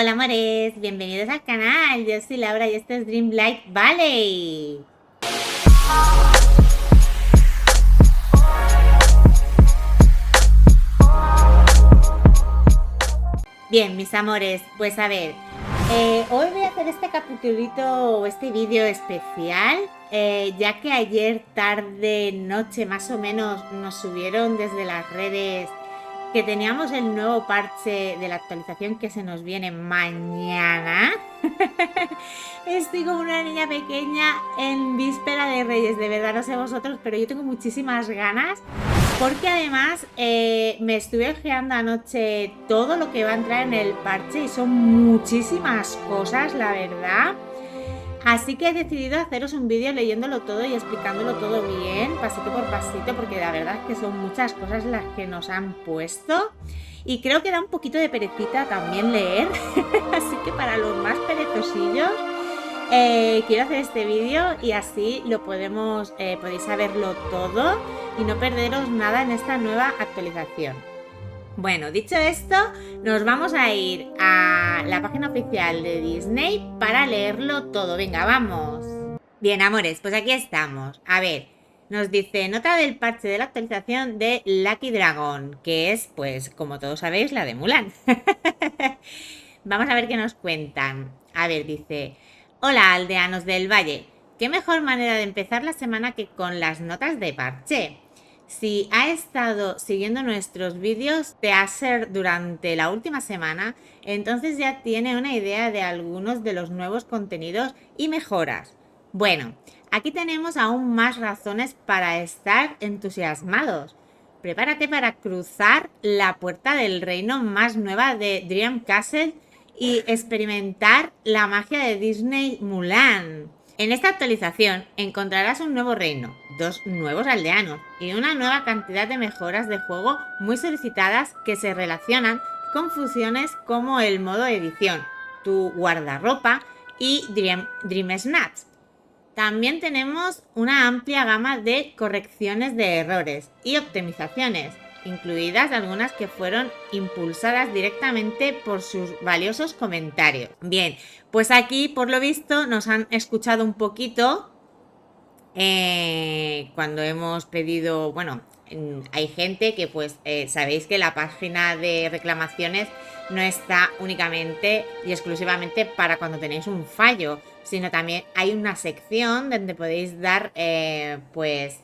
Hola amores, bienvenidos al canal, yo soy Laura y esto es Dreamlight Valley. Bien, mis amores, pues a ver, hoy voy a hacer este capitulito o este vídeo especial, ya que ayer tarde, noche más o menos, nos subieron desde las redes que teníamos el nuevo parche de la actualización que se nos viene mañana. Estoy como una niña pequeña en víspera de Reyes, de verdad no sé vosotros, pero yo tengo muchísimas ganas porque además me estuve ojeando anoche todo lo que va a entrar en el parche y son muchísimas cosas, la verdad. Así que he decidido haceros un vídeo leyéndolo todo y explicándolo todo bien, pasito por pasito, porque la verdad es que son muchas cosas las que nos han puesto. Y creo que da un poquito de perecita también leer. Así que para los más perezosillos, quiero hacer este vídeo y así lo podéis saberlo todo y no perderos nada en esta nueva actualización. Bueno, dicho esto, nos vamos a ir a la página oficial de Disney para leerlo todo. Venga, vamos. Bien, amores, pues aquí estamos. A ver, nos dice nota del parche de la actualización de Lucky Dragon, que es, pues, como todos sabéis, la de Mulan. Vamos a ver qué nos cuentan. A ver, dice, hola aldeanos del Valle, qué mejor manera de empezar la semana que con las notas de parche. Si ha estado siguiendo nuestros vídeos de Acer durante la última semana, entonces ya tiene una idea de algunos de los nuevos contenidos y mejoras. Bueno, aquí tenemos aún más razones para estar entusiasmados. Prepárate para cruzar la puerta del reino más nueva de Dream Castle y experimentar la magia de Disney Mulan. En esta actualización encontrarás un nuevo reino, dos nuevos aldeanos y una nueva cantidad de mejoras de juego muy solicitadas que se relacionan con funciones como el modo edición, tu guardarropa y Dream Snacks. También tenemos una amplia gama de correcciones de errores y optimizaciones, incluidas algunas que fueron impulsadas directamente por sus valiosos comentarios. Bien, pues aquí por lo visto nos han escuchado un poquito cuando hemos pedido, bueno, hay gente que pues sabéis que la página de reclamaciones no está únicamente y exclusivamente para cuando tenéis un fallo, sino también hay una sección donde podéis dar pues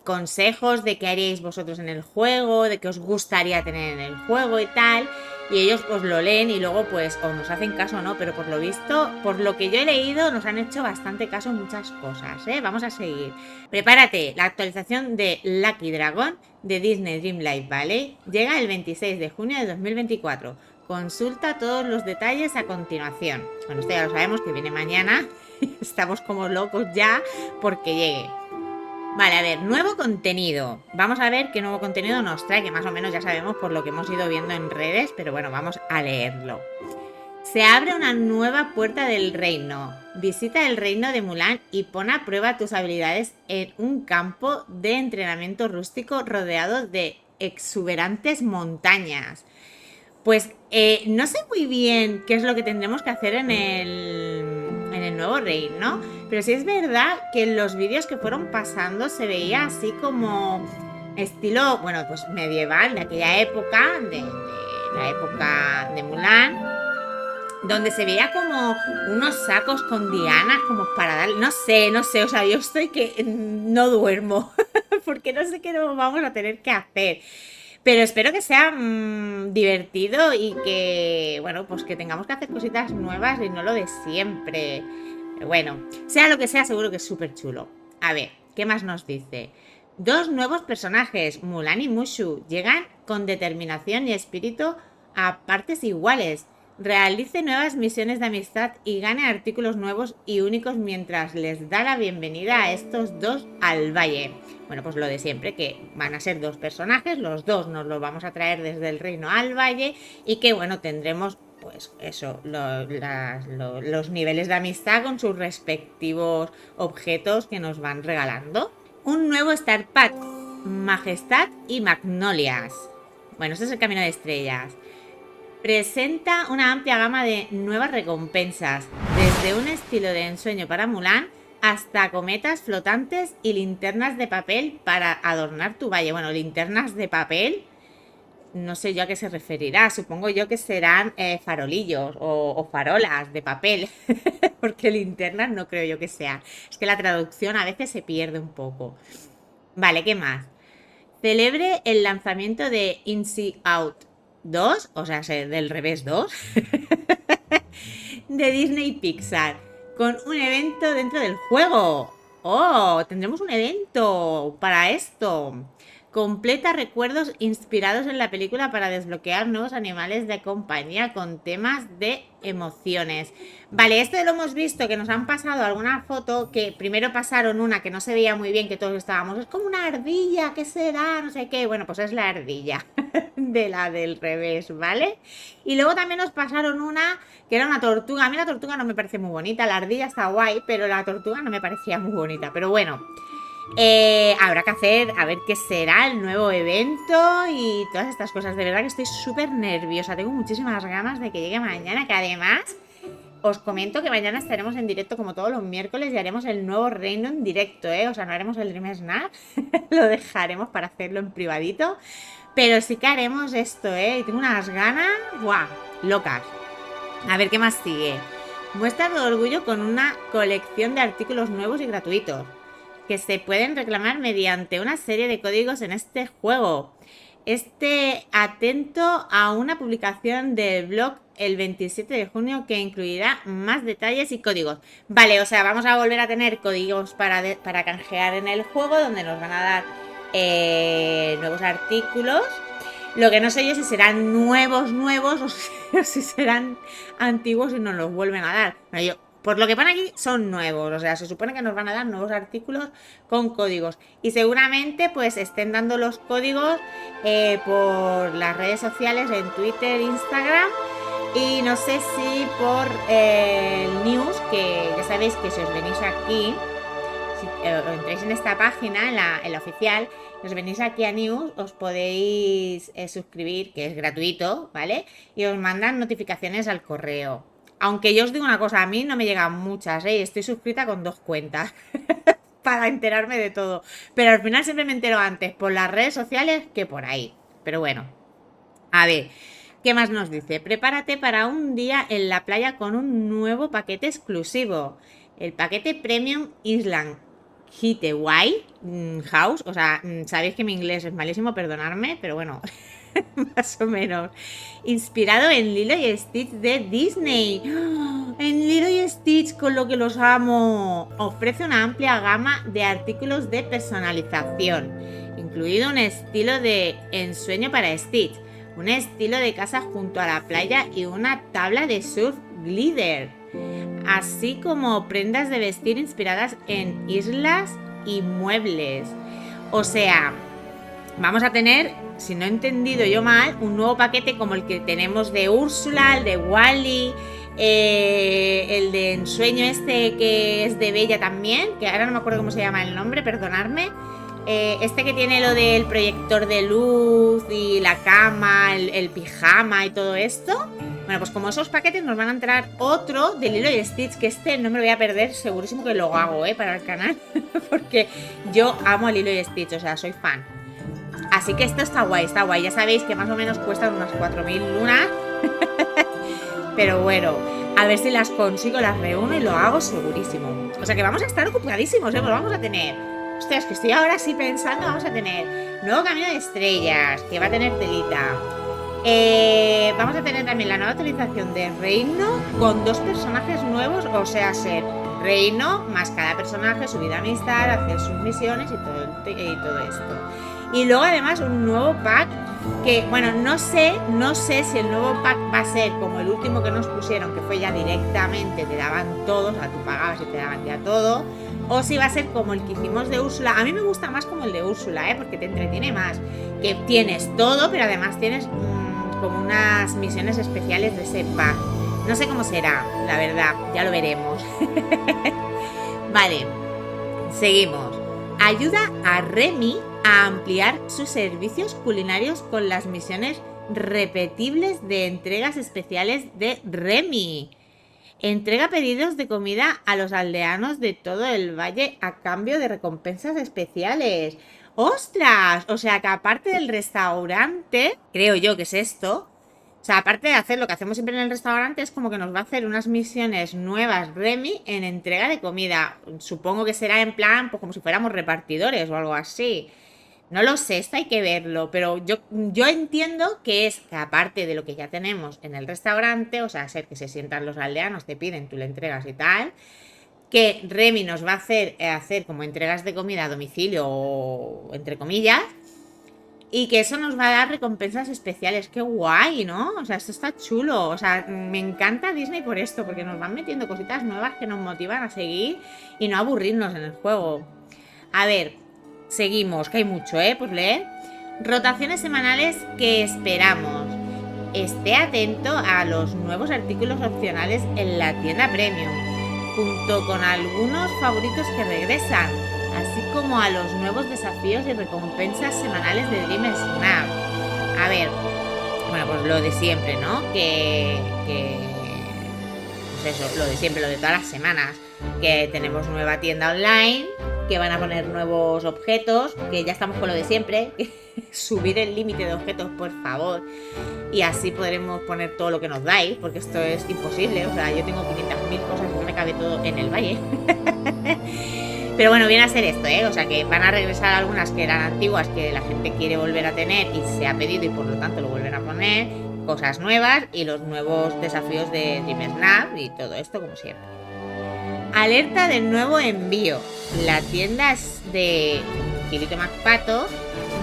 consejos de qué haríais vosotros en el juego, de qué os gustaría tener en el juego y tal. Y ellos pues lo leen y luego pues o nos hacen caso o no, pero por lo visto, por lo que yo he leído, nos han hecho bastante caso en muchas cosas, ¿eh? Vamos a seguir. Prepárate, la actualización de Lucky Dragon de Disney Dreamlight Valley llega el 26 de junio de 2024. Consulta todos los detalles a continuación. Bueno, esto ya lo sabemos que viene mañana. Estamos como locos ya porque llegue. Vale, a ver, nuevo contenido. Vamos a ver qué nuevo contenido nos trae, que más o menos ya sabemos por lo que hemos ido viendo en redes, pero bueno, vamos a leerlo. Se abre una nueva puerta del reino. Visita el reino de Mulan y pon a prueba tus habilidades en un campo de entrenamiento rústico rodeado de exuberantes montañas. Pues no sé muy bien qué es lo que tendremos que hacer en el nuevo reino, ¿no? Pero sí es verdad que en los vídeos que fueron pasando se veía así como estilo, bueno, pues medieval, de aquella época, de la época de Mulan, donde se veía como unos sacos con dianas como para dar, no sé, o sea, yo estoy que no duermo, porque no sé qué nos vamos a tener que hacer. Pero espero que sea divertido y que, bueno, pues que tengamos que hacer cositas nuevas y no lo de siempre. Pero bueno, sea lo que sea, seguro que es súper chulo. A ver, ¿qué más nos dice? Dos nuevos personajes, Mulan y Mushu, llegan con determinación y espíritu a partes iguales. Realice nuevas misiones de amistad y gane artículos nuevos y únicos mientras les da la bienvenida a estos dos al valle. Bueno, pues lo de siempre, que van a ser dos personajes, los dos nos los vamos a traer desde el reino al valle y que bueno, tendremos pues eso, los niveles de amistad con sus respectivos objetos que nos van regalando. Un nuevo Star Pack, Majestad y Magnolias. Bueno, este es el camino de estrellas. presenta una amplia gama de nuevas recompensas, desde un estilo de ensueño para Mulan hasta cometas flotantes y linternas de papel para adornar tu valle. Bueno, linternas de papel, no sé yo a qué se referirá, supongo yo que serán farolillos o farolas de papel, porque linternas no creo yo que sean. Es que la traducción a veces se pierde un poco. Vale, ¿qué más? Celebre el lanzamiento de Inside Out 2, o sea, del revés 2, de Disney Pixar, con un evento dentro del juego. ¡Oh! Tendremos un evento para esto. Completa recuerdos inspirados en la película para desbloquear nuevos animales de compañía con temas de emociones. Vale, esto lo hemos visto, que nos han pasado alguna foto, que primero pasaron una que no se veía muy bien, que todos estábamos, es como una ardilla, ¿qué será? No sé qué. Bueno, pues es la ardilla de la del revés, ¿vale? Y luego también nos pasaron una que era una tortuga. A mí la tortuga no me parece muy bonita, la ardilla está guay, pero la tortuga no me parecía muy bonita. Pero bueno, habrá que hacer, a ver qué será el nuevo evento y todas estas cosas. De verdad que estoy súper nerviosa, tengo muchísimas ganas de que llegue mañana, que además os comento que mañana estaremos en directo como todos los miércoles y haremos el nuevo reino en directo, o sea, no haremos el Dream Snap, lo dejaremos para hacerlo en privadito, pero sí que haremos esto, y tengo unas ganas, ¡guau!, locas. A ver qué más sigue. Muestra de orgullo con una colección de artículos nuevos y gratuitos que se pueden reclamar mediante una serie de códigos en este juego. Esté atento a una publicación del blog el 27 de junio que incluirá más detalles y códigos. Vale, o sea, vamos a volver a tener códigos para canjear en el juego, donde nos van a dar nuevos artículos. Lo que no sé yo si serán nuevos o si serán antiguos y nos los vuelven a dar. Bueno, yo, por lo que pone aquí, son nuevos. O sea, se supone que nos van a dar nuevos artículos con códigos. Y seguramente pues estén dando los códigos por las redes sociales, en Twitter, Instagram. Y no sé si por el news, que ya sabéis que si os venís aquí, si entráis en esta página, en la oficial, os venís aquí a news, os podéis suscribir, que es gratuito, ¿vale? Y os mandan notificaciones al correo. Aunque yo os digo una cosa, a mí no me llegan muchas, estoy suscrita con 2 cuentas para enterarme de todo. Pero al final siempre me entero antes por las redes sociales que por ahí. Pero bueno, a ver, ¿qué más nos dice? Prepárate para un día en la playa con un nuevo paquete exclusivo. El paquete Premium Island Getaway House. O sea, sabéis que mi inglés es malísimo, perdonadme, pero bueno, más o menos. Inspirado en Lilo y Stitch de Disney. ¡Oh! En Lilo y Stitch, con lo que los amo. Ofrece una amplia gama de artículos de personalización, incluido un estilo de ensueño para Stitch, un estilo de casa junto a la playa y una tabla de surf glitter, así como prendas de vestir inspiradas en islas y muebles. O sea, vamos a tener, si no he entendido yo mal, un nuevo paquete como el que tenemos de Úrsula, el de Wally, el de ensueño este que es de Bella también, que ahora no me acuerdo cómo se llama el nombre, perdonadme. Este que tiene lo del proyector de luz y la cama, el pijama y todo esto. Bueno, pues como esos paquetes nos van a entrar otro de Lilo y Stitch, que este no me lo voy a perder, segurísimo que lo hago, para el canal, porque yo amo a Lilo y Stitch, o sea, soy fan. Así que esto está guay, ya sabéis que más o menos cuestan unas 4.000 lunas. Pero bueno, a ver si las consigo, las reúno y lo hago segurísimo. O sea que vamos a estar ocupadísimos, pues vamos a tener... Hostias, que estoy ahora sí pensando, vamos a tener nuevo camino de estrellas, que va a tener telita. Vamos a tener también la nueva actualización de Reino con 2 personajes nuevos, o sea, ser Reino más cada personaje, su vida, amistad, hacer sus misiones y todo esto. Y luego además un nuevo pack que, bueno, no sé si el nuevo pack va a ser como el último que nos pusieron, que fue ya directamente, te daban todo, o sea, tú pagabas y te daban ya todo, o si va a ser como el que hicimos de Úrsula. A mí me gusta más como el de Úrsula, porque te entretiene más, que tienes todo, pero además tienes como unas misiones especiales de ese pack. No sé cómo será, la verdad, ya lo veremos. Vale, seguimos. Ayuda a Remy a ampliar sus servicios culinarios con las misiones repetibles de entregas especiales de Remy. Entrega pedidos de comida a los aldeanos de todo el valle a cambio de recompensas especiales. ¡Ostras! O sea que aparte del restaurante, creo yo que es esto. O sea, aparte de hacer lo que hacemos siempre en el restaurante, es como que nos va a hacer unas misiones nuevas Remy en entrega de comida. Supongo que será en plan, pues como si fuéramos repartidores o algo así. No lo sé, esto hay que verlo, pero yo entiendo que es que aparte de lo que ya tenemos en el restaurante, o sea, ser que se sientan los aldeanos, te piden, tú le entregas y tal, que Remy nos va a hacer como entregas de comida a domicilio, o, entre comillas, y que eso nos va a dar recompensas especiales. ¡Qué guay!, ¿no? O sea, esto está chulo. O sea, me encanta Disney por esto, porque nos van metiendo cositas nuevas que nos motivan a seguir y no aburrirnos en el juego. A ver, seguimos, que hay mucho, pues leer. Rotaciones semanales que esperamos. Esté atento a los nuevos artículos opcionales en la tienda Premium, junto con algunos favoritos que regresan, así como a los nuevos desafíos y recompensas semanales de Dream Snap. A ver, bueno, pues lo de siempre, ¿no? Pues eso, lo de siempre, lo de todas las semanas. Que tenemos nueva tienda online, que van a poner nuevos objetos, que ya estamos con lo de siempre. Subir el límite de objetos, por favor. Y así podremos poner todo lo que nos dais, porque esto es imposible. O sea, yo tengo 500.000 cosas, no me cabe todo en el valle. Pero bueno, viene a ser esto, O sea, que van a regresar algunas que eran antiguas, que la gente quiere volver a tener y se ha pedido y por lo tanto lo vuelven a poner. Cosas nuevas y los nuevos desafíos de Dream Snap y todo esto como siempre. Alerta de nuevo envío. La tienda de Gilito MacPato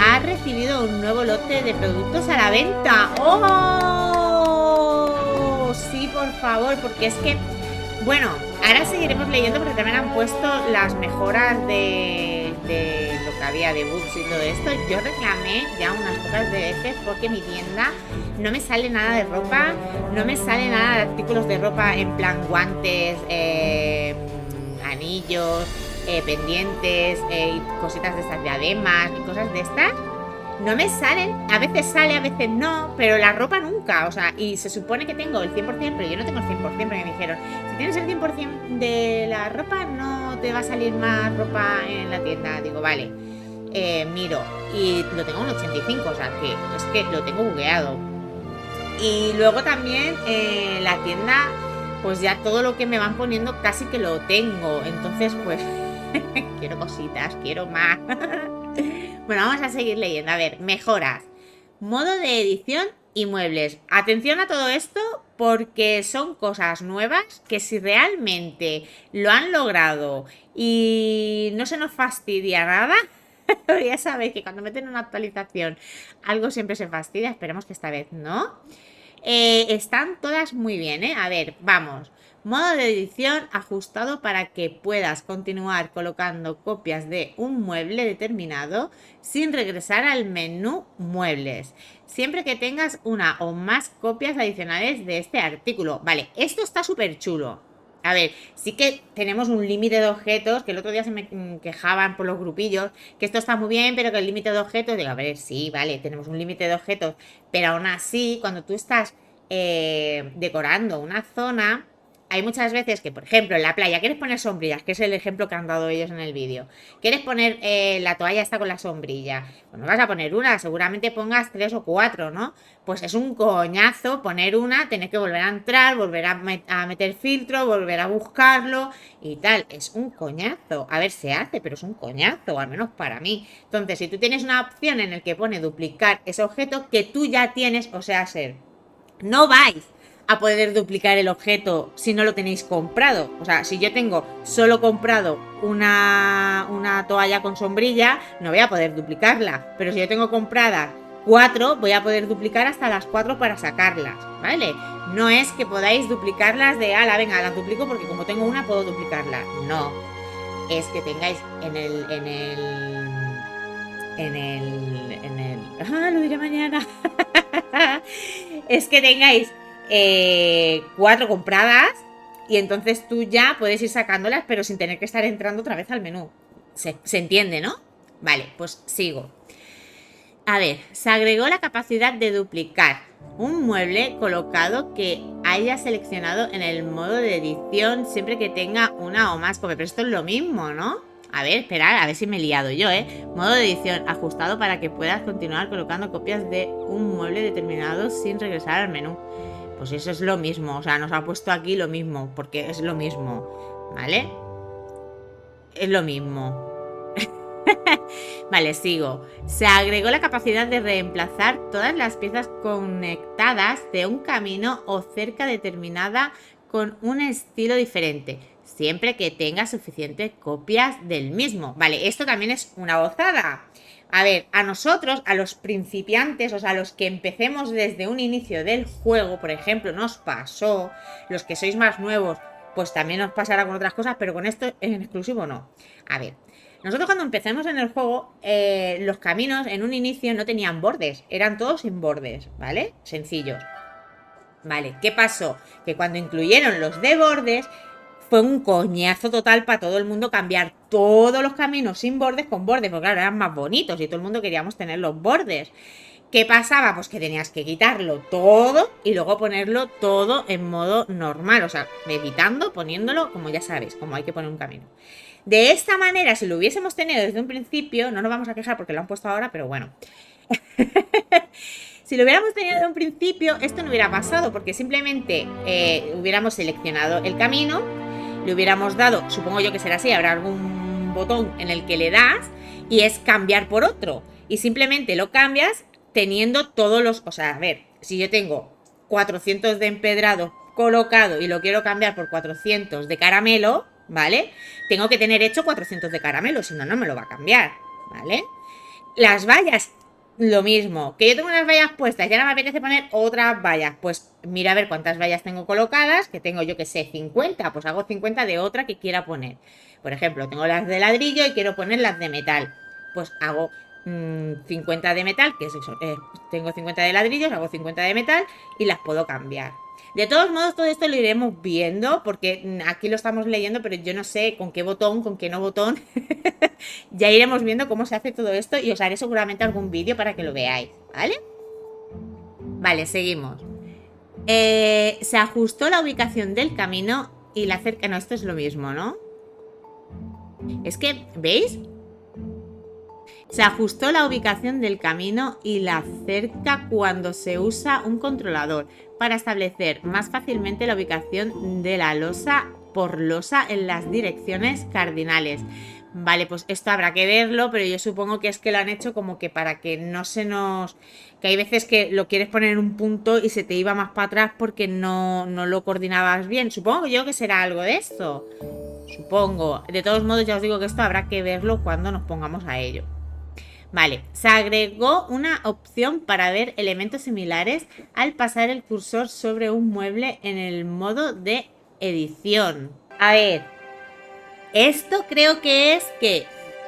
ha recibido un nuevo lote de productos a la venta. ¡Oh! Sí, por favor, porque es que... Bueno, ahora seguiremos leyendo porque también han puesto las mejoras de lo que había de bugs y todo esto. Yo reclamé ya unas pocas veces porque mi tienda no me sale nada de ropa, no me sale nada de artículos de ropa en plan guantes, anillos, pendientes, cositas de estas, diademas y cosas de estas. No me salen, a veces sale, a veces no, pero la ropa nunca, o sea, y se supone que tengo el 100%, pero yo no tengo el 100% porque me dijeron, si tienes el 100% de la ropa, no te va a salir más ropa en la tienda. Digo, vale, miro, y lo tengo un 85, o sea, que es que lo tengo bugueado. Y luego también la tienda, pues ya todo lo que me van poniendo casi que lo tengo, entonces pues quiero cositas, quiero más. Bueno, vamos a seguir leyendo. A ver, mejoras. Modo de edición y muebles. Atención a todo esto porque son cosas nuevas que si realmente lo han logrado y no se nos fastidia nada, ya sabéis que cuando meten una actualización algo siempre se fastidia. Esperemos que esta vez no. Están todas muy bien, A ver, vamos. Modo de edición ajustado para que puedas continuar colocando copias de un mueble determinado sin regresar al menú muebles, siempre que tengas una o más copias adicionales de este artículo. Vale, esto está súper chulo. A ver, sí que tenemos un límite de objetos, que el otro día se me quejaban por los grupillos, que esto está muy bien, pero que el límite de objetos, digo, a ver, sí, vale, tenemos un límite de objetos, pero aún así, cuando tú estás decorando una zona, hay muchas veces que, por ejemplo, en la playa quieres poner sombrillas, que es el ejemplo que han dado ellos en el vídeo. Quieres poner la toalla esta con la sombrilla. Pues no vas a poner una, seguramente pongas 3 o 4, ¿no? Pues es un coñazo poner una, tener que volver a entrar, volver a meter filtro, volver a buscarlo y tal. Es un coñazo. A ver, se hace, pero es un coñazo, al menos para mí. Entonces, si tú tienes una opción en la que pone duplicar ese objeto que tú ya tienes, o sea, no vais a poder duplicar el objeto si no lo tenéis comprado. O sea, si yo tengo solo comprado una toalla con sombrilla, no voy a poder duplicarla. Pero si yo tengo comprada 4, voy a poder duplicar hasta las 4 para sacarlas, ¿vale? No es que podáis duplicarlas de, ala, venga, las duplico porque como tengo una puedo duplicarla. No. Es que tengáis en el lo diré mañana. Es que tengáis 4 compradas y entonces tú ya puedes ir sacándolas pero sin tener que estar entrando otra vez al menú. Se entiende, ¿no? Vale, pues sigo. A ver, se agregó la capacidad de duplicar un mueble colocado que haya seleccionado en el modo de edición siempre que tenga una o más copias. Pero esto es lo mismo, ¿no? A ver, esperad, a ver si me he liado yo, ¿eh? Modo de edición ajustado para que puedas continuar colocando copias de un mueble determinado sin regresar al menú. Pues eso es lo mismo, o sea, nos ha puesto aquí lo mismo, porque es lo mismo, ¿vale? Es lo mismo. Vale, sigo. Se agregó la capacidad de reemplazar todas las piezas conectadas de un camino o cerca determinada con un estilo diferente, siempre que tenga suficientes copias del mismo. Vale, esto también es una gozada. A ver, a nosotros, a los principiantes, o sea, a los que empecemos desde un inicio del juego, por ejemplo, nos pasó, los que sois más nuevos, pues también os pasará con otras cosas, pero con esto en exclusivo no. A ver, nosotros cuando empecemos en el juego, los caminos en un inicio no tenían bordes, eran todos sin bordes, ¿vale? Sencillos. Vale, ¿qué pasó? Que cuando incluyeron los de bordes, fue un coñazo total para todo el mundo cambiar todos los caminos sin bordes con bordes, porque claro, eran más bonitos y todo el mundo queríamos tener los bordes. ¿Qué pasaba? Pues que tenías que quitarlo todo y luego ponerlo todo en modo normal, o sea, editando, poniéndolo como ya sabes, como hay que poner un camino. De esta manera, si lo hubiésemos tenido desde un principio, no nos vamos a quejar porque lo han puesto ahora, pero bueno. Si lo hubiéramos tenido desde un principio, esto no hubiera pasado porque simplemente hubiéramos seleccionado el camino, le hubiéramos dado, supongo yo que será así, habrá algún botón en el que le das y es cambiar por otro. Y simplemente lo cambias teniendo todos los... O sea, a ver, si yo tengo 400 de empedrado colocado y lo quiero cambiar por 400 de caramelo, ¿vale? Tengo que tener hecho 400 de caramelo, si no, no me lo va a cambiar, ¿vale? Las vallas, lo mismo. Que yo tengo unas vallas puestas y ahora me apetece poner otras vallas. Pues mira a ver cuántas vallas tengo colocadas, que tengo yo que sé, 50. Pues hago 50 de otra que quiera poner. Por ejemplo, tengo las de ladrillo y quiero poner las de metal. Pues hago 50 de metal, que es eso, tengo 50 de ladrillos, hago 50 de metal y las puedo cambiar. De todos modos, todo esto lo iremos viendo porque aquí lo estamos leyendo, pero yo no sé con qué botón, con qué no botón. Ya iremos viendo cómo se hace todo esto y os haré seguramente algún vídeo para que lo veáis, ¿vale? Vale, seguimos. Se ajustó la ubicación del camino y la cerca... No, esto es lo mismo, ¿no? Es que, ¿veis? Se ajustó la ubicación del camino y la cerca cuando se usa un controlador para establecer más fácilmente la ubicación de la losa por losa en las direcciones cardinales. Vale, pues esto habrá que verlo, pero yo supongo que es que lo han hecho como que para que no se nos... Que hay veces que lo quieres poner en un punto y se te iba más para atrás porque no lo coordinabas bien. Supongo yo que será algo de esto. Supongo. De todos modos, ya os digo que esto habrá que verlo cuando nos pongamos a ello. Vale, se agregó una opción para ver elementos similares al pasar el cursor sobre un mueble en el modo de edición. A ver, esto creo que es que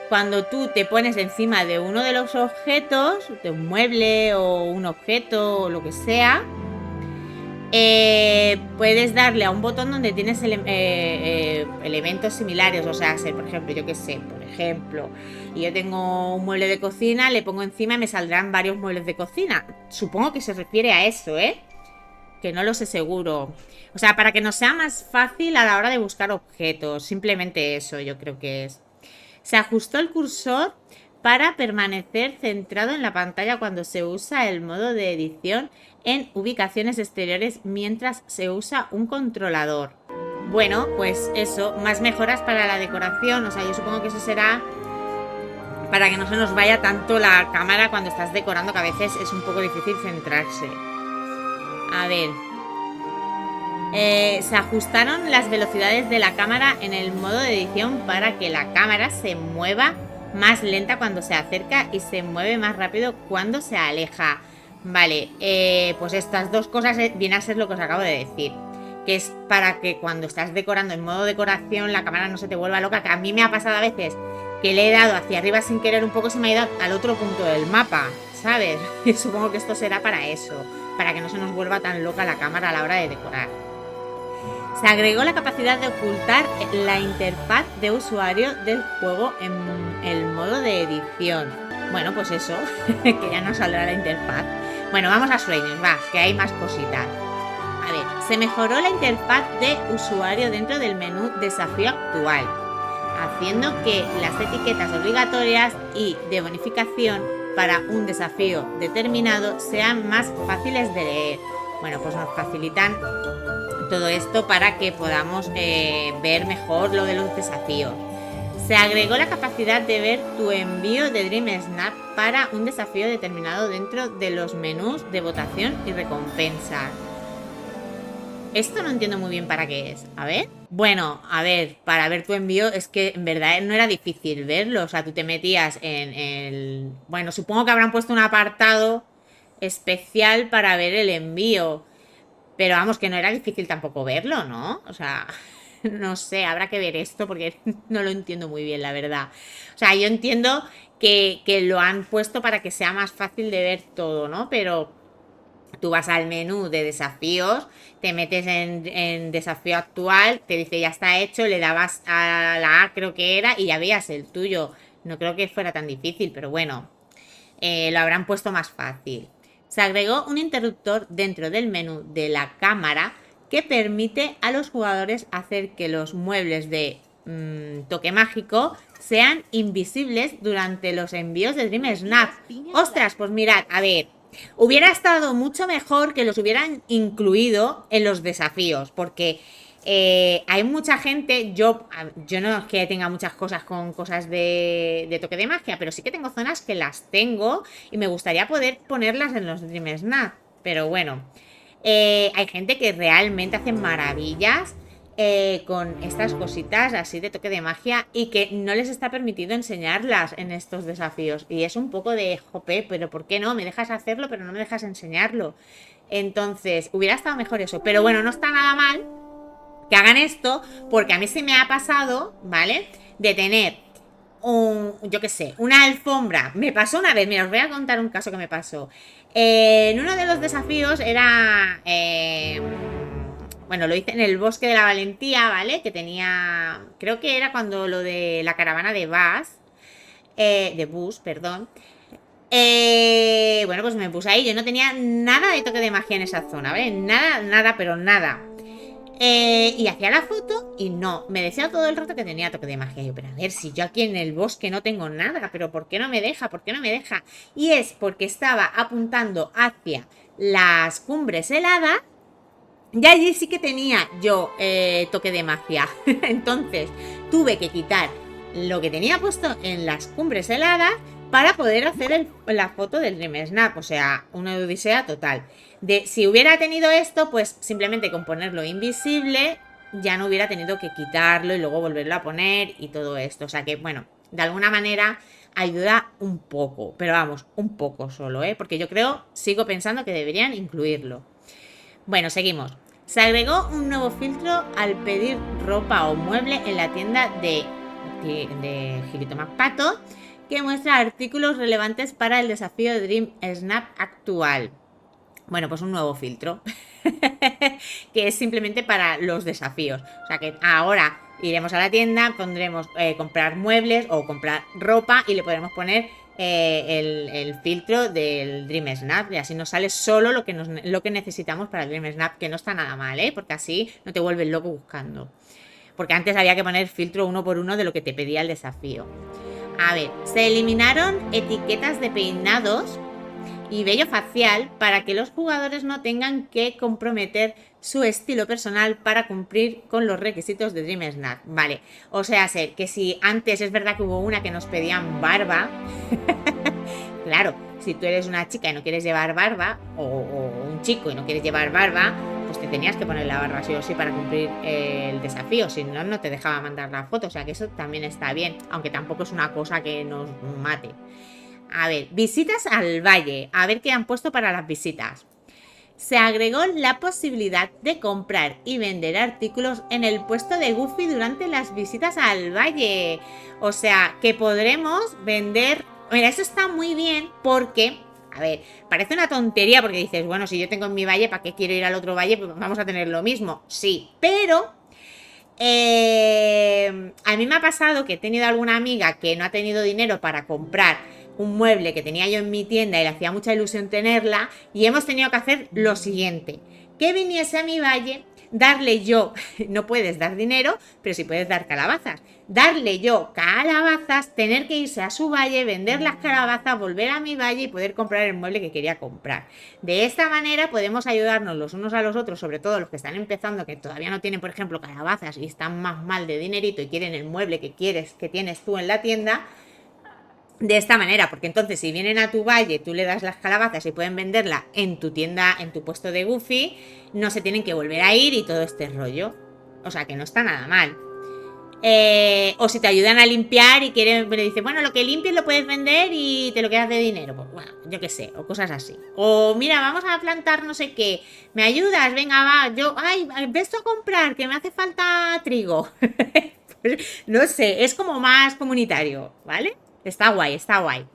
cuando tú te pones encima de uno de los objetos, de un mueble o un objeto o lo que sea, puedes darle a un botón donde tienes elementos similares. O sea, por ejemplo, yo qué sé, por ejemplo, yo tengo un mueble de cocina, le pongo encima y me saldrán varios muebles de cocina. Supongo que se refiere a eso, que no lo sé seguro. O sea, para que nos sea más fácil a la hora de buscar objetos. Simplemente eso yo creo que es. Se ajustó el cursor para permanecer centrado en la pantalla cuando se usa el modo de edición en ubicaciones exteriores mientras se usa un controlador. Bueno, pues eso, más mejoras para la decoración. O sea, yo supongo que eso será para que no se nos vaya tanto la cámara cuando estás decorando, que a veces es un poco difícil centrarse. A ver, se ajustaron las velocidades de la cámara en el modo de edición para que la cámara se mueva más lenta cuando se acerca y se mueve más rápido cuando se aleja. Vale, pues estas dos cosas viene a ser lo que os acabo de decir, que es para que cuando estás decorando en modo decoración la cámara no se te vuelva loca, que a mí me ha pasado a veces que le he dado hacia arriba sin querer un poco, se me ha ido al otro punto del mapa, ¿sabes? Y supongo que esto será para eso, para que no se nos vuelva tan loca la cámara a la hora de decorar. Se agregó la capacidad de ocultar la interfaz de usuario del juego en el modo de edición. Bueno, pues eso, que ya no saldrá la interfaz. Bueno, vamos a sueños, va, que hay más cositas. A ver, se mejoró la interfaz de usuario dentro del menú desafío actual, haciendo que las etiquetas obligatorias y de bonificación para un desafío determinado sean más fáciles de leer. Bueno, pues nos facilitan todo esto para que podamos ver mejor lo de los desafíos. Se agregó la capacidad de ver tu envío de Dream Snap para un desafío determinado dentro de los menús de votación y recompensas. Esto no entiendo muy bien para qué es. A ver. Bueno, a ver, para ver tu envío es que en verdad no era difícil verlo. O sea, tú te metías en el... Bueno, supongo que habrán puesto un apartado especial para ver el envío. Pero vamos, que no era difícil tampoco verlo, ¿no? O sea, no sé, habrá que ver esto porque no lo entiendo muy bien, la verdad. O sea, yo entiendo que lo han puesto para que sea más fácil de ver todo, ¿no? Pero tú vas al menú de desafíos, te metes en desafío actual, te dice ya está hecho, le dabas a la A creo que era y ya veías el tuyo. No creo que fuera tan difícil, pero bueno, lo habrán puesto más fácil. Se agregó un interruptor dentro del menú de la cámara que permite a los jugadores hacer que los muebles de toque mágico sean invisibles durante los envíos de Dream Snap. Ostras, pues mirad, a ver, hubiera estado mucho mejor que los hubieran incluido en los desafíos, porque hay mucha gente, yo no es que tenga muchas cosas con cosas de toque de magia, pero sí que tengo zonas que las tengo y me gustaría poder ponerlas en los Dream Snap. Pero bueno, hay gente que realmente hace maravillas con estas cositas así de toque de magia y que no les está permitido enseñarlas en estos desafíos. Y es un poco de jope, pero ¿por qué no? Me dejas hacerlo, pero no me dejas enseñarlo. Entonces, hubiera estado mejor eso. Pero bueno, no está nada mal que hagan esto, porque a mí se me ha pasado, ¿vale? De tener yo qué sé, una alfombra. Me pasó una vez, mira, os voy a contar un caso que me pasó. En uno de los desafíos era... bueno, lo hice en el Bosque de la Valentía, ¿vale? Que tenía... Creo que era cuando lo de la caravana de Bus, perdón. Bueno, pues me puse ahí. Yo no tenía nada de toque de magia en esa zona, ¿vale? Nada, nada, pero nada. Y hacía la foto y no, me decía todo el rato que tenía toque de magia. Yo, pero a ver, si yo aquí en el bosque no tengo nada, pero ¿por qué no me deja? ¿Por qué no me deja? Y es porque estaba apuntando hacia las cumbres heladas y allí sí que tenía yo toque de magia. Entonces tuve que quitar lo que tenía puesto en las cumbres heladas para poder hacer la foto del Dream Snap. O sea, una odisea total. Si hubiera tenido esto, pues simplemente con ponerlo invisible ya no hubiera tenido que quitarlo y luego volverlo a poner y todo esto. O sea que, bueno, de alguna manera ayuda un poco, pero vamos, un poco solo, porque yo sigo pensando que deberían incluirlo. Bueno, seguimos. Se agregó un nuevo filtro al pedir ropa o mueble en la tienda de Gilito Pato, que muestra artículos relevantes para el desafío de Dream Snap actual. Bueno, pues un nuevo filtro que es simplemente para los desafíos. O sea que ahora iremos a la tienda, pondremos comprar muebles o comprar ropa y le podremos poner el filtro del Dream Snap y así nos sale solo lo que necesitamos para el Dream Snap, que no está nada mal, porque así no te vuelves loco buscando. Porque antes había que poner filtro uno por uno de lo que te pedía el desafío. A ver, se eliminaron etiquetas de peinados y vello facial para que los jugadores no tengan que comprometer su estilo personal para cumplir con los requisitos de Dream Snap. Vale, o sea, sé que si antes es verdad que hubo una que nos pedían barba, claro, si tú eres una chica y no quieres llevar barba, o un chico y no quieres llevar barba, pues te tenías que poner la barba sí o sí para cumplir el desafío, si no, no te dejaba mandar la foto. O sea que eso también está bien, aunque tampoco es una cosa que nos mate. A ver, visitas al valle. A ver qué han puesto para las visitas. Se agregó la posibilidad de comprar y vender artículos en el puesto de Goofy durante las visitas al valle. O sea, que podremos vender... Mira, eso está muy bien porque... A ver, parece una tontería porque dices, bueno, si yo tengo en mi valle, ¿para qué quiero ir al otro valle? Pues vamos a tener lo mismo. Sí, pero... a mí me ha pasado que he tenido alguna amiga que no ha tenido dinero para comprar un mueble que tenía yo en mi tienda y le hacía mucha ilusión tenerla, y hemos tenido que hacer lo siguiente, que viniese a mi valle, darle yo, no puedes dar dinero, pero sí puedes dar calabazas, darle yo calabazas, tener que irse a su valle, vender las calabazas, volver a mi valle y poder comprar el mueble que quería comprar. De esta manera podemos ayudarnos los unos a los otros, sobre todo los que están empezando, que todavía no tienen, por ejemplo, calabazas y están más mal de dinerito y quieren el mueble que tienes tú en la tienda. De esta manera, porque entonces si vienen a tu valle, tú le das las calabazas y pueden venderla en tu tienda, en tu puesto de Goofy, no se tienen que volver a ir y todo este rollo. O sea que no está nada mal. O si te ayudan a limpiar y quieren, le dices, bueno, lo que limpies lo puedes vender y te lo quedas de dinero. Pues bueno, yo qué sé, o cosas así. O mira, vamos a plantar no sé qué. ¿Me ayudas? Venga, va. Yo, ay, ves tú a comprar, que me hace falta trigo. Pues, no sé, es como más comunitario, ¿vale? Está guay, está guay.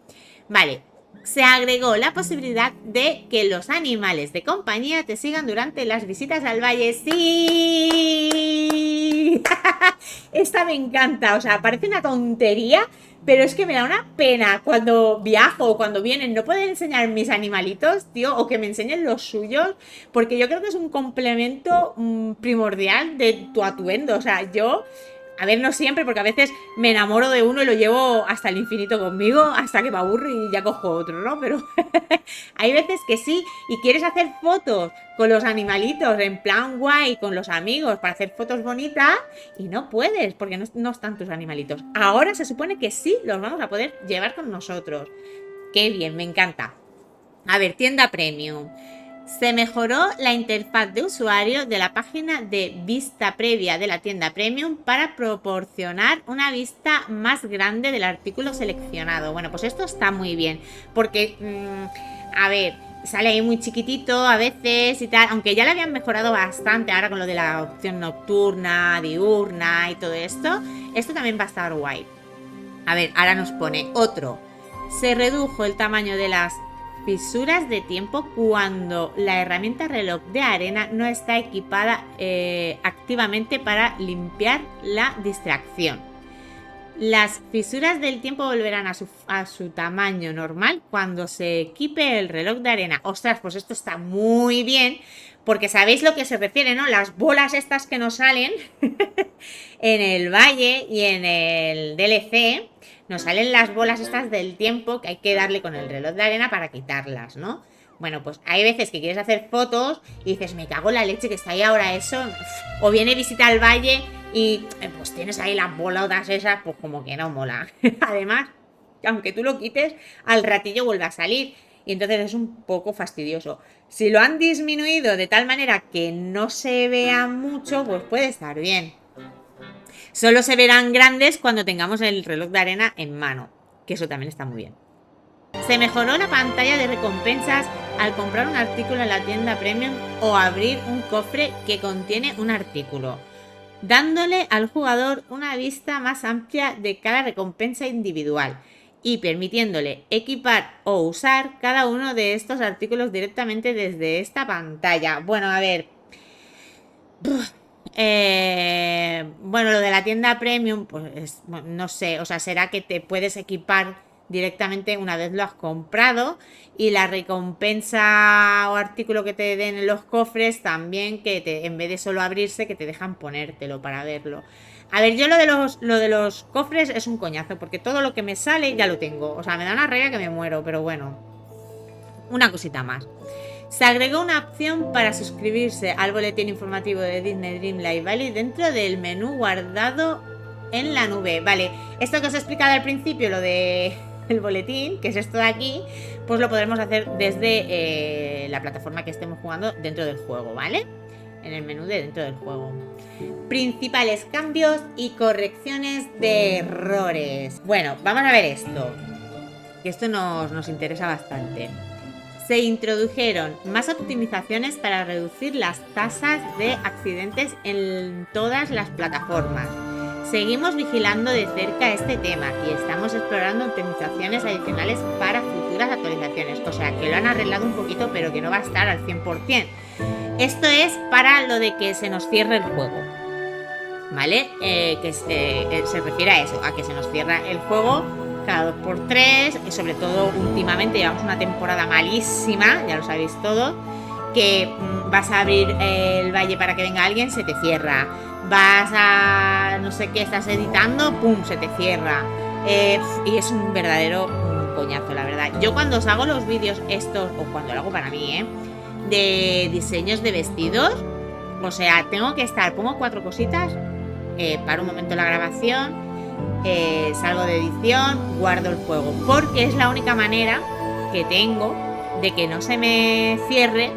Vale, se agregó la posibilidad de que los animales de compañía te sigan durante las visitas al valle. ¡Sí! Esta me encanta, o sea, parece una tontería, pero es que me da una pena cuando viajo o cuando vienen, no pueden enseñar mis animalitos, tío, o que me enseñen los suyos, porque yo creo que es un complemento primordial de tu atuendo. O sea, yo, a ver, no siempre, porque a veces me enamoro de uno y lo llevo hasta el infinito conmigo, hasta que me aburro y ya cojo otro, ¿no? Pero hay veces que sí, y quieres hacer fotos con los animalitos en plan guay, con los amigos, para hacer fotos bonitas, y no puedes, porque no están tus animalitos. Ahora se supone que sí los vamos a poder llevar con nosotros. Qué bien, me encanta. A ver, tienda premium. Se mejoró la interfaz de usuario de la página de vista previa de la tienda premium para proporcionar una vista más grande del artículo seleccionado. Bueno, pues esto está muy bien, porque, a ver, sale ahí muy chiquitito a veces y tal, aunque ya lo habían mejorado bastante ahora con lo de la opción nocturna, diurna y todo esto. Esto también va a estar guay. A ver, ahora nos pone otro. Se redujo el tamaño de las fisuras de tiempo cuando la herramienta reloj de arena no está equipada activamente para limpiar la distracción. Las fisuras del tiempo volverán a su tamaño normal cuando se equipe el reloj de arena. Ostras, pues esto está muy bien, porque sabéis lo que se refiere, ¿no? Las bolas estas que nos salen en el valle y en el DLC, nos salen las bolas estas del tiempo que hay que darle con el reloj de arena para quitarlas, ¿no? Bueno, pues hay veces que quieres hacer fotos y dices, me cago en la leche que está ahí ahora eso. O viene visita al valle y pues tienes ahí las bolotas esas, pues como que no mola. Además, aunque tú lo quites, al ratillo vuelve a salir. Y entonces es un poco fastidioso. Si lo han disminuido de tal manera que no se vea mucho, pues puede estar bien. Solo se verán grandes cuando tengamos el reloj de arena en mano, que eso también está muy bien. Se mejoró la pantalla de recompensas al comprar un artículo en la tienda premium o abrir un cofre que contiene un artículo, dándole al jugador una vista más amplia de cada recompensa individual y permitiéndole equipar o usar cada uno de estos artículos directamente desde esta pantalla. Bueno, a ver... bueno, lo de la tienda premium, pues no sé, o sea, será que te puedes equipar directamente una vez lo has comprado, y la recompensa o artículo que te den en los cofres también, que en vez de solo abrirse, que te dejan ponértelo para verlo. A ver, yo lo de los cofres es un coñazo, porque todo lo que me sale ya lo tengo, o sea, me da una rabia que me muero, pero bueno, una cosita más. Se agregó una opción para suscribirse al boletín informativo de Disney Dreamlight Valley dentro del menú guardado en la nube. Vale, esto que os he explicado al principio, lo de el boletín, que es esto de aquí, pues lo podremos hacer desde la plataforma que estemos jugando dentro del juego, ¿vale? En el menú de dentro del juego. Principales cambios y correcciones de errores. Bueno, vamos a ver esto, que esto nos interesa bastante. Se introdujeron más optimizaciones para reducir las tasas de accidentes en todas las plataformas. Seguimos vigilando de cerca este tema y estamos explorando optimizaciones adicionales para futuras actualizaciones. O sea, que lo han arreglado un poquito, pero que no va a estar al 100%. Esto es para lo de que se nos cierre el juego, ¿vale? Que se refiere a eso, a que se nos cierra el juego cada 2x3, y sobre todo últimamente llevamos una temporada malísima, ya lo sabéis todos, que vas a abrir el valle para que venga alguien, se te cierra. Vas a no sé qué, estás editando, pum, se te cierra. Y es un verdadero coñazo, la verdad. Yo cuando os hago los vídeos estos, o cuando lo hago para mí, de diseños de vestidos, o sea, tengo que estar, pongo 4 cositas, paro un momento la grabación, salgo de edición, guardo el juego, porque es la única manera que tengo de que no se me cierre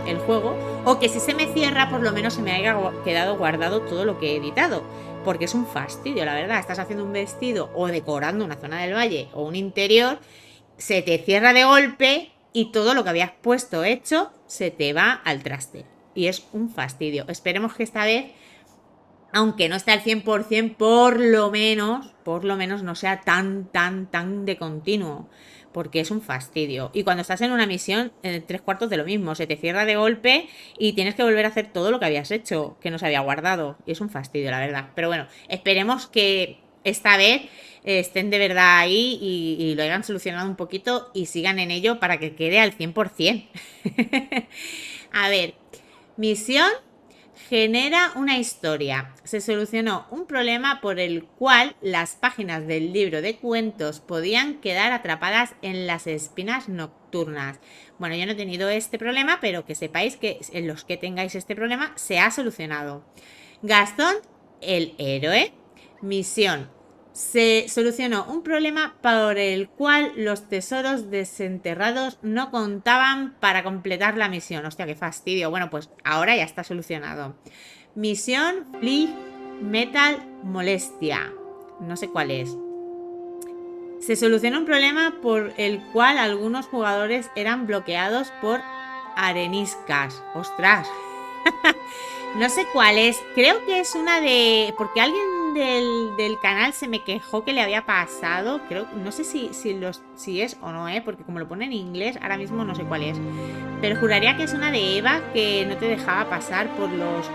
el juego, o que si se me cierra por lo menos se me haya quedado guardado todo lo que he editado, porque es un fastidio, la verdad. Estás haciendo un vestido o decorando una zona del valle o un interior, se te cierra de golpe y todo lo que habías puesto hecho se te va al traste y es un fastidio. Esperemos que esta vez, aunque no esté al 100%, por lo menos no sea tan de continuo, porque es un fastidio. Y cuando estás en una misión, 3/4 de lo mismo, se te cierra de golpe y tienes que volver a hacer todo lo que habías hecho, que no se había guardado, y es un fastidio, la verdad. Pero bueno, esperemos que esta vez estén de verdad ahí y lo hayan solucionado un poquito y sigan en ello para que quede al 100%. A ver, misión: genera una historia. Se solucionó un problema por el cual las páginas del libro de cuentos podían quedar atrapadas en las espinas nocturnas. Bueno, yo no he tenido este problema, pero que sepáis que en los que tengáis este problema se ha solucionado. Gastón, el héroe. Misión: se solucionó un problema por el cual los tesoros desenterrados no contaban para completar la misión. Hostia, qué fastidio. Bueno, pues ahora ya está solucionado. Misión Flea Metal Molestia. No sé cuál es. Se solucionó un problema por el cual algunos jugadores eran bloqueados por areniscas. ¡Ostras! No sé cuál es. Creo que es una de... porque alguien del canal se me quejó que le había pasado. Creo, no sé si es o no, porque como lo pone en inglés, ahora mismo no sé cuál es. Pero juraría que es una de Eva, que no te dejaba pasar por los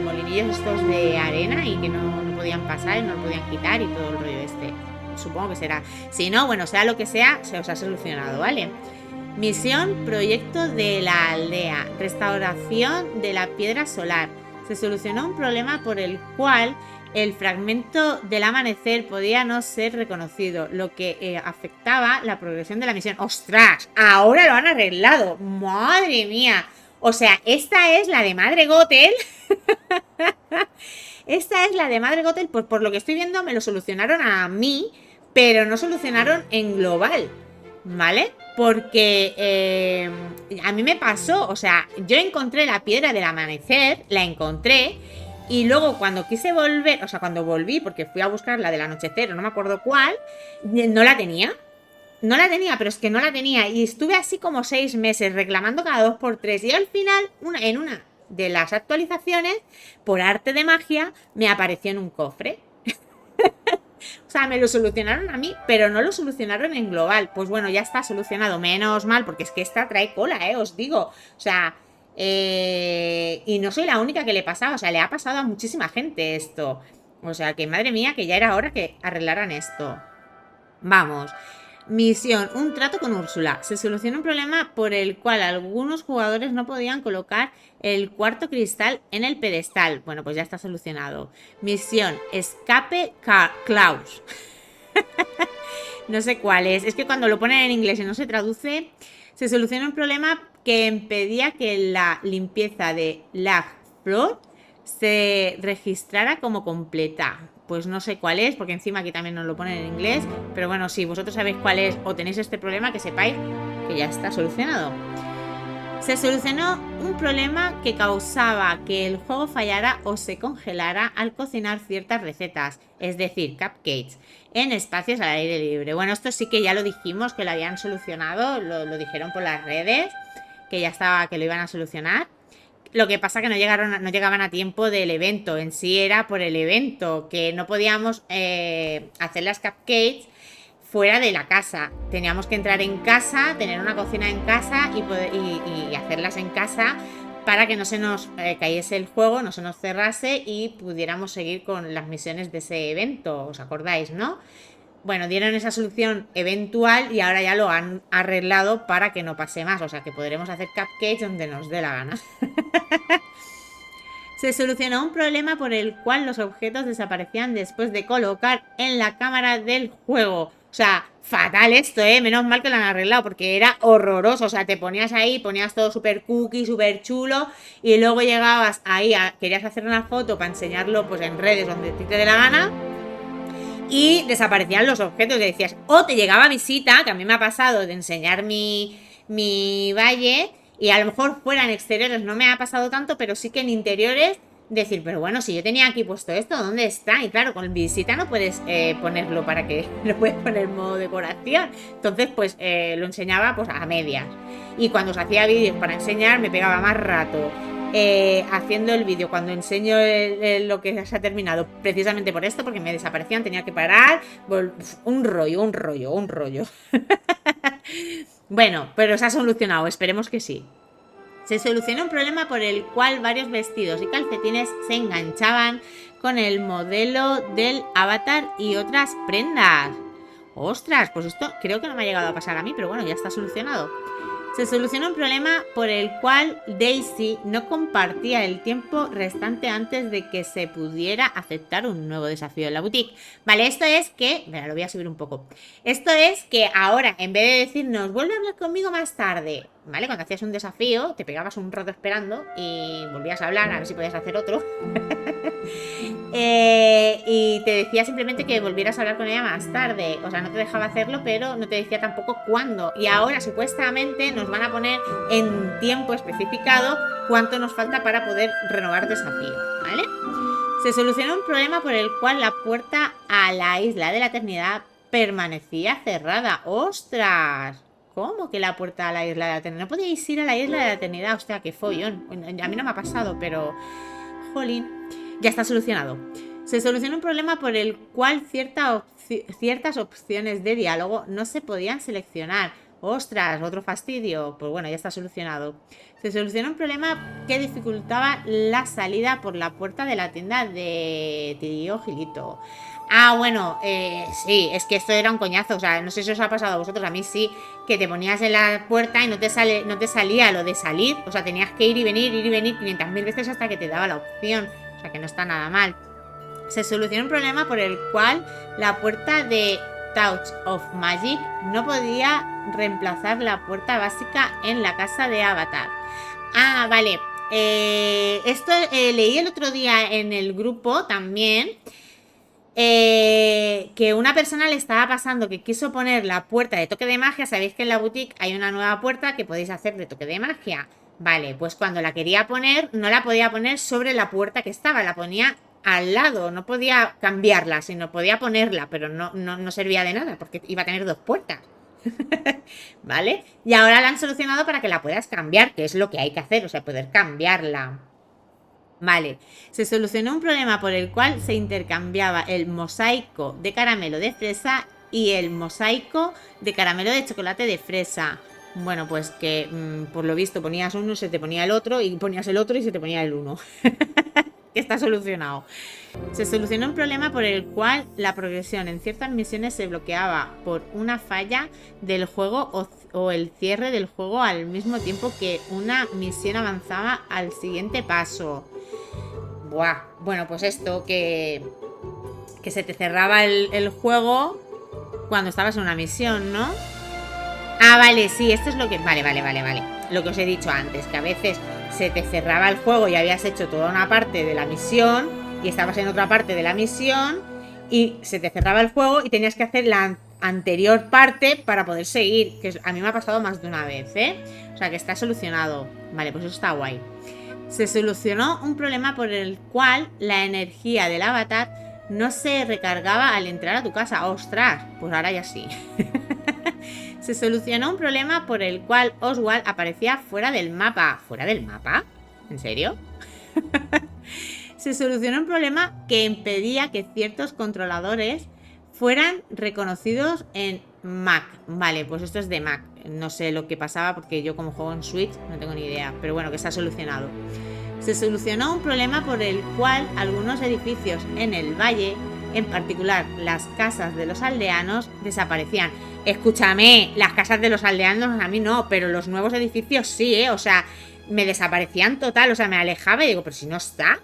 molinillos estos de arena y que no podían pasar y no lo podían quitar y todo el rollo este. Supongo que será. Si no, bueno, sea lo que sea, se os ha solucionado, ¿vale? Misión: proyecto de la aldea. Restauración de la piedra solar. Se solucionó un problema por el cual el fragmento del amanecer podía no ser reconocido, lo que afectaba la progresión de la misión. ¡Ostras! Ahora lo han arreglado. ¡Madre mía! O sea, esta es la de Madre Gothel. Esta es la de Madre Gothel, pues por lo que estoy viendo me lo solucionaron a mí, pero no solucionaron en global, ¿vale? Porque a mí me pasó, o sea, yo encontré la piedra del amanecer, la encontré, y luego cuando quise volver, o sea, cuando volví, porque fui a buscar la del anochecer, no me acuerdo cuál, no la tenía. No la tenía, pero es que no la tenía. Y estuve así como 6 meses reclamando cada 2x3. Y al final, en una de las actualizaciones, por arte de magia, me apareció en un cofre. O sea, me lo solucionaron a mí, pero no lo solucionaron en global. Pues bueno, ya está solucionado, menos mal, porque es que esta trae cola, os digo. O sea, y no soy la única que le pasaba, o sea, le ha pasado a muchísima gente esto. O sea, que madre mía, que ya era hora que arreglaran esto. Vamos. Misión: un trato con Úrsula. Se solucionó un problema por el cual algunos jugadores no podían colocar el cuarto cristal en el pedestal. Bueno, pues ya está solucionado. Misión: escape Klaus. No sé cuál es. Es que cuando lo ponen en inglés y no se traduce, se soluciona un problema que impedía que la limpieza de la flor se registrara como completa. Pues no sé cuál es, porque encima aquí también nos lo ponen en inglés. Pero bueno, si vosotros sabéis cuál es o tenéis este problema, que sepáis que ya está solucionado. Se solucionó un problema que causaba que el juego fallara o se congelara al cocinar ciertas recetas, es decir, cupcakes, en espacios al aire libre. Bueno, esto sí que ya lo dijimos, que lo habían solucionado, lo dijeron por las redes, que ya estaba, que lo iban a solucionar. Lo que pasa que no llegaban a tiempo del evento. En sí era por el evento, que no podíamos hacer las cupcakes fuera de la casa. Teníamos que entrar en casa, tener una cocina en casa y hacerlas en casa para que no se nos cayese el juego, no se nos cerrase y pudiéramos seguir con las misiones de ese evento. ¿Os acordáis, no? bueno, dieron esa solución eventual y ahora ya lo han arreglado para que no pase más. O sea que podremos hacer cupcakes donde nos dé la gana. Se solucionó un problema por el cual los objetos desaparecían después de colocar en la cámara del juego. O sea, fatal esto, ¿eh? Menos mal que lo han arreglado porque era horroroso. O sea, te ponías ahí, ponías todo súper cookie, súper chulo y luego llegabas ahí, querías hacer una foto para enseñarlo pues en redes donde te dé la gana y desaparecían los objetos. Y decías, o te llegaba visita, que a mí me ha pasado de enseñar mi valle y a lo mejor fuera en exteriores no me ha pasado tanto, pero sí que en interiores decir, pero bueno, si yo tenía aquí puesto esto, ¿dónde está? Y claro, con visita no puedes ponerlo para que lo puedes poner en modo decoración. Entonces, pues lo enseñaba pues a medias. Y cuando os hacía vídeos para enseñar, me pegaba más rato haciendo el vídeo cuando enseño lo que se ha terminado, precisamente por esto, porque me desaparecían, tenía que parar, un rollo. Bueno, pero se ha solucionado, esperemos que sí. Se solucionó un problema por el cual varios vestidos y calcetines se enganchaban con el modelo del avatar y otras prendas. ¡Ostras! Pues esto creo que no me ha llegado a pasar a mí, pero bueno, ya está solucionado. Se solucionó un problema por el cual Daisy no compartía el tiempo restante antes de que se pudiera aceptar un nuevo desafío en la boutique. Vale, esto es que... Mira, lo voy a subir un poco. Esto es que ahora, en vez de decirnos, vuelve a hablar conmigo más tarde, ¿vale? Cuando hacías un desafío, te pegabas un rato esperando y volvías a hablar, a ver si podías hacer otro. Y te decía simplemente que volvieras a hablar con ella más tarde. O sea, no te dejaba hacerlo, pero no te decía tampoco cuándo. Y ahora supuestamente nos van a poner en tiempo especificado cuánto nos falta para poder renovar desafío, ¿vale? Se solucionó un problema por el cual la puerta a la isla de la eternidad permanecía cerrada. ¡Ostras! ¿Cómo que la puerta a la isla de la eternidad? No podíais ir a la isla de la eternidad. Hostia, qué follón. A mí no me ha pasado, pero... Jolín. Ya está solucionado. Se solucionó un problema por el cual ciertas opciones de diálogo no se podían seleccionar. ¡Ostras! Otro fastidio. Pues bueno, ya está solucionado. Se solucionó un problema que dificultaba la salida por la puerta de la tienda de Tío Gilito. Ah, bueno, sí, es que esto era un coñazo. O sea, no sé si os ha pasado a vosotros, a mí sí, que te ponías en la puerta y no te salía lo de salir. O sea, tenías que ir y venir 500.000 veces hasta que te daba la opción. O sea, que no está nada mal. Se solucionó un problema por el cual la puerta de Touch of Magic no podía reemplazar la puerta básica en la casa de Avatar. Ah, vale. Esto leí el otro día en el grupo también. Que una persona le estaba pasando que quiso poner la puerta de toque de magia. Sabéis que en la boutique hay una nueva puerta que podéis hacer de toque de magia. Vale, pues cuando la quería poner, no la podía poner sobre la puerta que estaba, la ponía al lado, no podía cambiarla, sino podía ponerla, pero no servía de nada, porque iba a tener dos puertas. ¿Vale? Y ahora la han solucionado para que la puedas cambiar, que es lo que hay que hacer, o sea, poder cambiarla. Vale, se solucionó un problema por el cual se intercambiaba el mosaico de caramelo de fresa y el mosaico de caramelo de chocolate de fresa. Bueno, pues que por lo visto ponías uno, se te ponía el otro, y ponías el otro y se te ponía el uno. Que está solucionado. Se solucionó un problema por el cual la progresión en ciertas misiones se bloqueaba por una falla del juego o el cierre del juego al mismo tiempo que una misión avanzaba al siguiente paso. Buah, bueno, pues esto que se te cerraba el juego cuando estabas en una misión, ¿no? Ah, vale, sí, esto es lo que... Vale. Lo que os he dicho antes, que a veces se te cerraba el juego y habías hecho toda una parte de la misión y estabas en otra parte de la misión y se te cerraba el juego y tenías que hacer la anterior parte para poder seguir, que a mí me ha pasado más de una vez, ¿eh? O sea, que está solucionado. Vale, pues eso está guay. Se solucionó un problema por el cual la energía del avatar no se recargaba al entrar a tu casa. ¡Ostras! Pues ahora ya sí. Se solucionó un problema por el cual Oswald aparecía fuera del mapa. ¿Fuera del mapa? ¿En serio? Se solucionó un problema que impedía que ciertos controladores fueran reconocidos en Mac. Vale, pues esto es de Mac. No sé lo que pasaba porque yo como juego en Switch no tengo ni idea. Pero bueno, que está solucionado. Se solucionó un problema por el cual algunos edificios en el valle en particular las casas de los aldeanos, desaparecían. Escúchame, las casas de los aldeanos a mí no, pero los nuevos edificios sí, ¿eh? O sea, me desaparecían total, o sea, me alejaba y digo, pero si no está,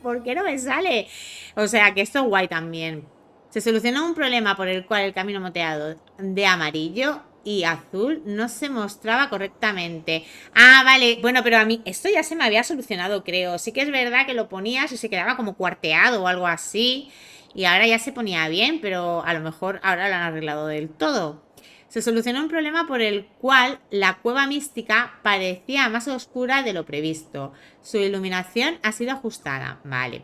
¿por qué no me sale? O sea, que esto es guay también. Se solucionó un problema por el cual el camino moteado de amarillo y azul no se mostraba correctamente. Ah, vale, bueno, pero a mí esto ya se me había solucionado, creo. Sí que es verdad que lo ponías y se quedaba como cuarteado o algo así. Y ahora ya se ponía bien, pero a lo mejor ahora lo han arreglado del todo. Se solucionó un problema por el cual la cueva mística parecía más oscura de lo previsto. Su iluminación ha sido ajustada. Vale.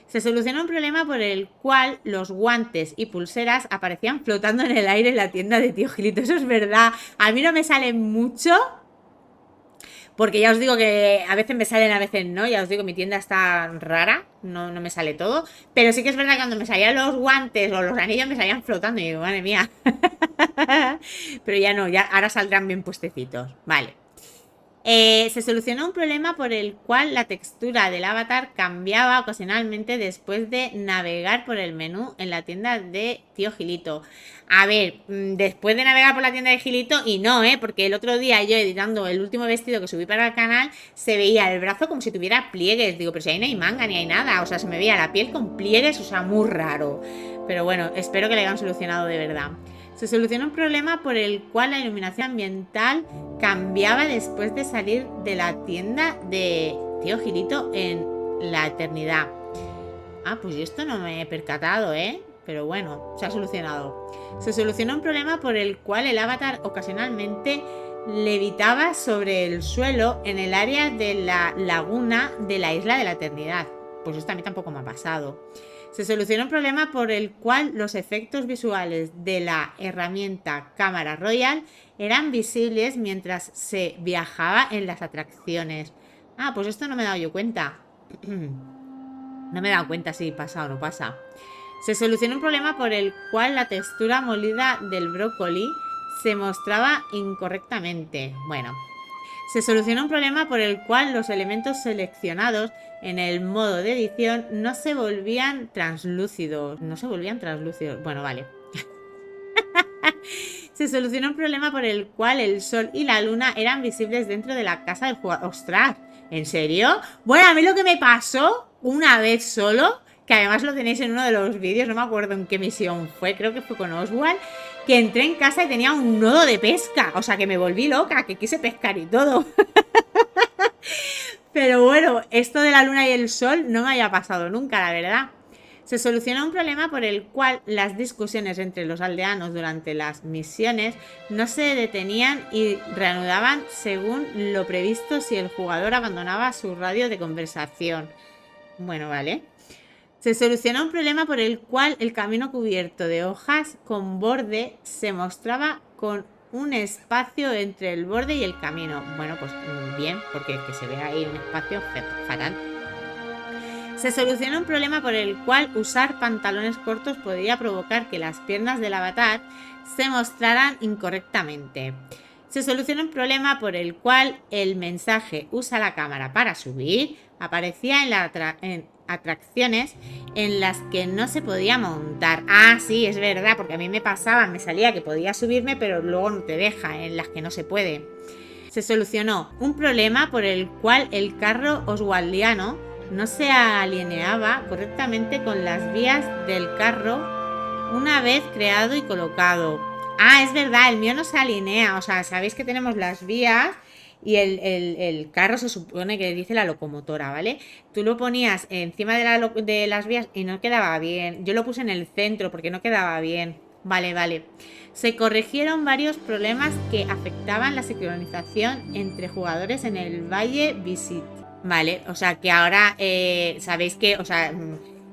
Se solucionó un problema por el cual los guantes y pulseras aparecían flotando en el aire en la tienda de Tío Gilito. Eso es verdad. A mí no me sale mucho, porque ya os digo que a veces me salen, a veces no. Ya os digo, mi tienda está rara, no me sale todo. Pero sí que es verdad que cuando me salían los guantes o los anillos me salían flotando. Y digo, madre mía. Pero ya no, ya ahora saldrán bien puestecitos. Vale. Se solucionó un problema por el cual la textura del avatar cambiaba ocasionalmente después de navegar por el menú en la tienda de Tío Gilito. A ver, después de navegar por la tienda de Gilito y no, porque el otro día yo editando el último vestido que subí para el canal se veía el brazo como si tuviera pliegues. Digo, pero si ahí no hay manga ni hay nada, o sea, se me veía la piel con pliegues, o sea, muy raro. Pero bueno, espero que lo hayan solucionado de verdad. Se solucionó un problema por el cual la iluminación ambiental cambiaba después de salir de la tienda de Tío Gilito en la eternidad. Ah, pues yo esto no me he percatado, pero bueno, se ha solucionado. Se solucionó un problema por el cual el avatar ocasionalmente levitaba sobre el suelo en el área de la laguna de la isla de la eternidad. Pues esto a mí tampoco me ha pasado. Se solucionó un problema por el cual los efectos visuales de la herramienta Cámara Royal eran visibles mientras se viajaba en las atracciones. Ah, pues esto no me he dado yo cuenta. No me he dado cuenta si pasa o no pasa. Se solucionó un problema por el cual la textura molida del brócoli se mostraba incorrectamente. Bueno. Se solucionó un problema por el cual los elementos seleccionados en el modo de edición no se volvían translúcidos. Bueno, vale. Se solucionó un problema por el cual el sol y la luna eran visibles dentro de la casa del jugador. ¡Ostras! ¿En serio? Bueno, a mí lo que me pasó una vez solo, que además lo tenéis en uno de los vídeos, no me acuerdo en qué misión fue, creo que fue con Oswald, que entré en casa y tenía un nodo de pesca. O sea, que me volví loca, que quise pescar y todo. Pero bueno, esto de la luna y el sol no me había pasado nunca, la verdad. Se solucionó un problema por el cual las discusiones entre los aldeanos durante las misiones no se detenían y reanudaban según lo previsto si el jugador abandonaba su radio de conversación. Bueno, vale. Se solucionó un problema por el cual el camino cubierto de hojas con borde se mostraba con un espacio entre el borde y el camino. Bueno, pues bien, porque que se vea ahí un espacio fatal. Se solucionó un problema por el cual usar pantalones cortos podría provocar que las piernas del avatar se mostraran incorrectamente. Se solucionó un problema por el cual el mensaje "usa la cámara para subir" aparecía en atracciones en las que no se podía montar. Ah, sí, es verdad, porque a mí me pasaba, me salía que podía subirme, pero luego no te deja, en las que no se puede. Se solucionó un problema por el cual el carro oswaldiano no se alineaba correctamente con las vías del carro una vez creado y colocado. Ah, es verdad, el mío no se alinea, o sea, sabéis que tenemos las vías y el carro se supone que dice la locomotora, ¿vale? Tú lo ponías encima de las vías y no quedaba bien. Yo lo puse en el centro porque no quedaba bien. Vale. Se corrigieron varios problemas que afectaban la sincronización entre jugadores en el Valle Visit. Vale, o sea que ahora sabéis que, o sea,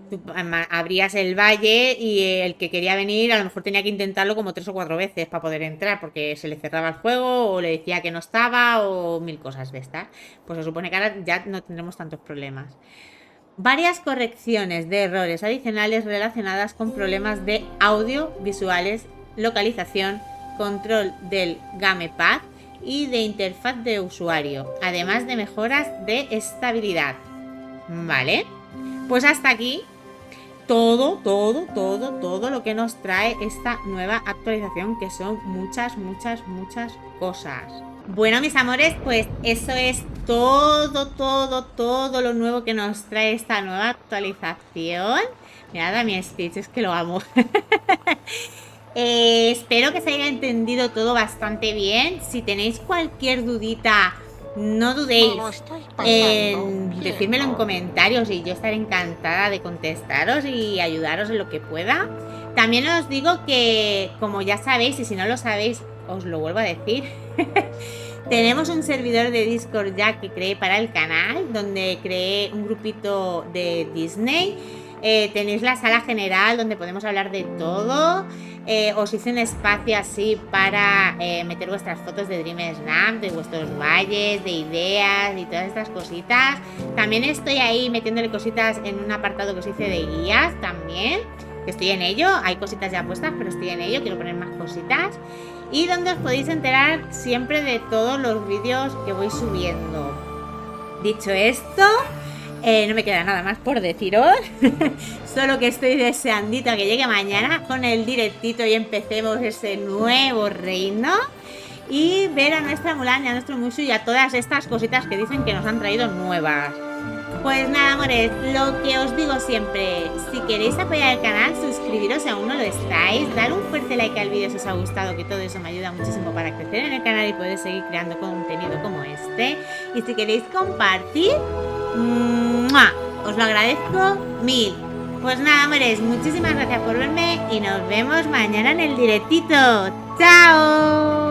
tú abrías el valle y el que quería venir a lo mejor tenía que intentarlo como 3 o 4 veces para poder entrar porque se le cerraba el juego o le decía que no estaba o 1000 cosas de estas. Pues se supone que ahora ya no tendremos tantos problemas. Varias correcciones de errores adicionales relacionadas con problemas de audio, visuales, localización, control del gamepad y de interfaz de usuario, además de mejoras de estabilidad. Vale, pues hasta aquí todo lo que nos trae esta nueva actualización, que son muchas cosas. Bueno, mis amores, pues eso es todo lo nuevo que nos trae esta nueva actualización. Mirad a mi Stitch, es que lo amo. Espero que se haya entendido todo bastante bien. Si tenéis cualquier dudita, no dudéis en decírmelo en comentarios y yo estaré encantada de contestaros y ayudaros en lo que pueda. También os digo que, como ya sabéis, y si no lo sabéis, os lo vuelvo a decir, tenemos un servidor de Discord ya que creé para el canal, donde creé un grupito de Disney. Tenéis la sala general donde podemos hablar de todo. Os hice un espacio así para meter vuestras fotos de Dream Snap, de vuestros valles, de ideas y todas estas cositas. También estoy ahí metiéndole cositas en un apartado que os hice de guías también, que estoy en ello. Hay cositas ya puestas, pero estoy en ello, quiero poner más cositas. Y donde os podéis enterar siempre de todos los vídeos que voy subiendo. Dicho esto, no me queda nada más por deciros. Solo que estoy deseandito a que llegue mañana con el directito y empecemos ese nuevo reino. Y ver a nuestra Mulan y a nuestro Mushu y a todas estas cositas que dicen que nos han traído nuevas. Pues nada, amores, lo que os digo siempre, si queréis apoyar el canal, suscribiros si aún no lo estáis, dar un fuerte like al vídeo si os ha gustado, que todo eso me ayuda muchísimo para crecer en el canal y poder seguir creando contenido como este. Y si queréis compartir, ¡mua!, os lo agradezco mil. Pues nada, amores, muchísimas gracias por verme y nos vemos mañana en el directito. ¡Chao!